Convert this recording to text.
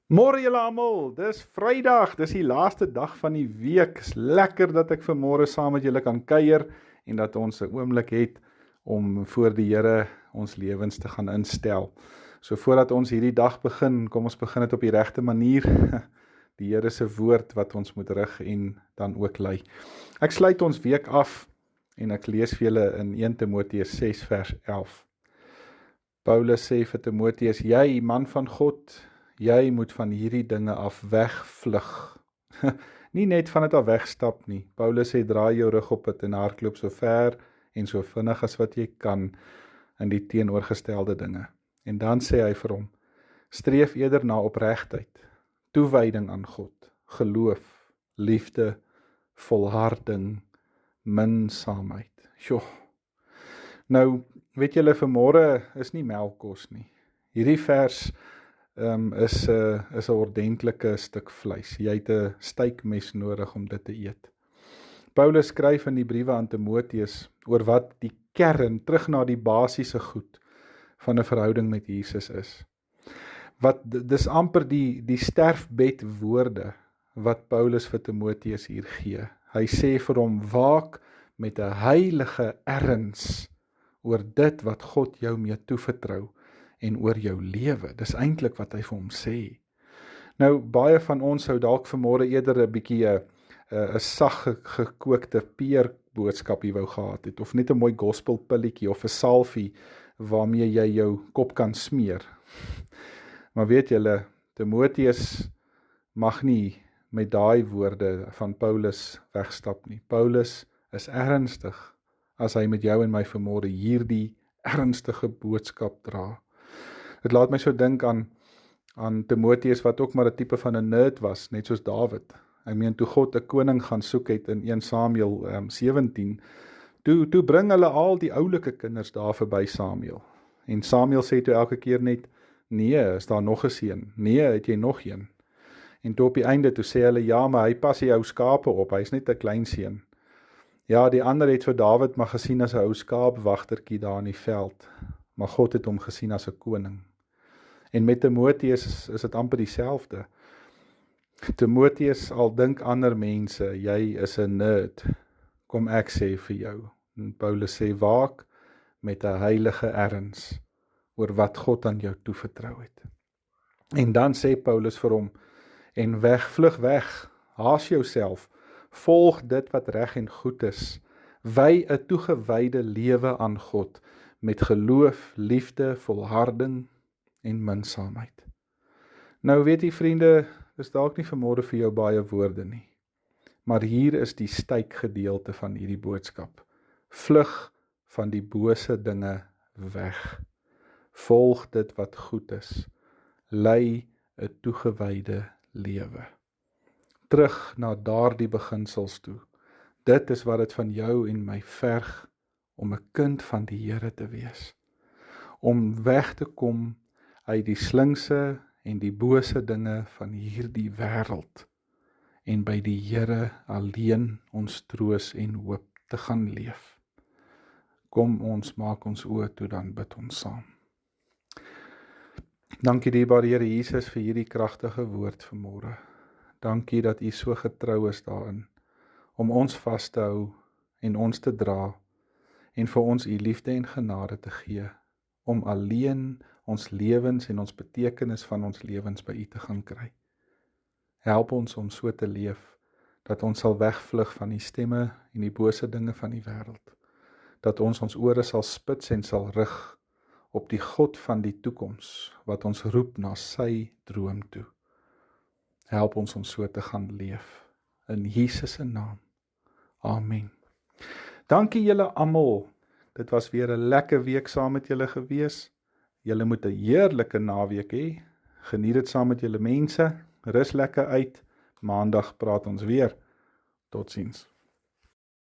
Môre julle almal, dis Vrydag, dis die laaste dag van die week. Is lekker dat ek vanmôre saam met julle kan kuier en dat ons 'n oomblik het om voor die Here ons lewens te gaan instel. So voordat ons hierdie dag begin, kom ons begin dit op die regte manier. Die Here se woord wat ons moet rig en dan ook lei. Ek sluit ons week af en ek lees vir julle in 1 Timoteus 6 vers 11. Paulus sê vir Timoteus: "Jy, man van God, jy moet van hierdie dinge af wegvlug." Nie net van dit af wegstap nie. Paulus sê draai jou rug op dit en hardloop so ver en so vinnig as wat jy kan in die teenoorgestelde dinge. En dan sê hy vir hom: streef eerder na opregtheid, toewyding aan God, geloof, liefde, volharding, minsaamheid. Sjoe. Nou, weet julle, vanmôre is nie melkkos nie. Hierdie vers is 'n ordentlike stuk vleis. Jy het 'n steekmes nodig om dit te eet. Paulus skryf in die briewe aan Timoteus oor wat die kern, terug na die basiese goed van 'n verhouding met Jesus is. Dis amper die sterfbed woorde wat Paulus vir Timoteus hier gee. Hy sê vir hom: waak met 'n heilige erns oor dit wat God jou mee toevertrou en oor jou lewe. Dis eintlik wat hy vir hom sê. Nou, baie van ons sou dalk vanmôre eerder 'n bietjie 'n sag gekookte peer boodskapie wou gehad het, of net 'n mooi gospelpilletjie of 'n salfie waarmee jy jou kop kan smeer. Maar weet julle, Timoteus mag nie met daai woorde van Paulus wegstap nie. Paulus is ernstig as hy met jou en my vanmôre hierdie ernstige boodskap dra. Dit laat my so dink aan Timoteus, wat ook maar 'n tipe van 'n nerd was, net soos Dawid. Ek meen, toe God 'n koning gaan soek het in 1 Samuel 17, toe bring hulle al die oulike kinders daar verby Samuel. En Samuel sê toe elke keer net: nee, is daar nog 'n seun? Nee, het jy nog een? En toe op die einde toe sê hulle: ja, maar hy pas die ou skape op, hy's net 'n klein seun. Ja, die ander het vir Dawid maar gesien as 'n ou skaapwagtertjie daar in die veld, maar God het hom gesien as 'n koning. En met Timoteus is dit amper dieselfde. Timoteus, al dink ander mense, jy is 'n nerd, kom ek sê vir jou. En Paulus sê: waak met 'n heilige erns oor wat God aan jou toevertrou het. En dan sê Paulus vir hom: en vlug weg, haas jouself, volg dit wat reg en goed is, wy 'n toegewyde lewe aan God, met geloof, liefde, volharding en minsaamheid. Nou weet jy vriende, dis dalk nie vanmôre vir jou baie woorde nie, maar hier is die steekgedeelte van hierdie boodskap. Vlug van die bose dinge weg. Volg dit wat goed is. Lei 'n toegewyde lewe. Terug na daardie beginsels toe. Dit is wat dit van jou en my verg om 'n kind van die Here te wees. Om weg te kom uit die slinkse en die bose dinge van hierdie wêreld en by die Here alleen ons troos en hoop te gaan leef. Kom, ons maak ons oë toe, dan bid ons saam. Dankie dierbare Here Jesus vir hierdie kragtige woord vanmôre. Dankie dat U so getrou is daarin om ons vas te hou en ons te dra en vir ons U liefde en genade te gee om alleen ons lewens en ons betekenis van ons lewens by U te gaan kry. Help ons om so te leef dat ons sal wegvlug van die stemme en die bose dinge van die wêreld. Dat ons ore sal spits en sal rig op die God van die toekoms wat ons roep na sy droom toe. Help ons om so te gaan leef. In Jesus se naam. Amen. Dankie julle almal. Dit was weer 'n lekker week saam met julle gewees. Julle moet 'n heerlike naweek hê. Geniet dit saam met julle mense. Rus lekker uit. Maandag praat ons weer. Totsiens.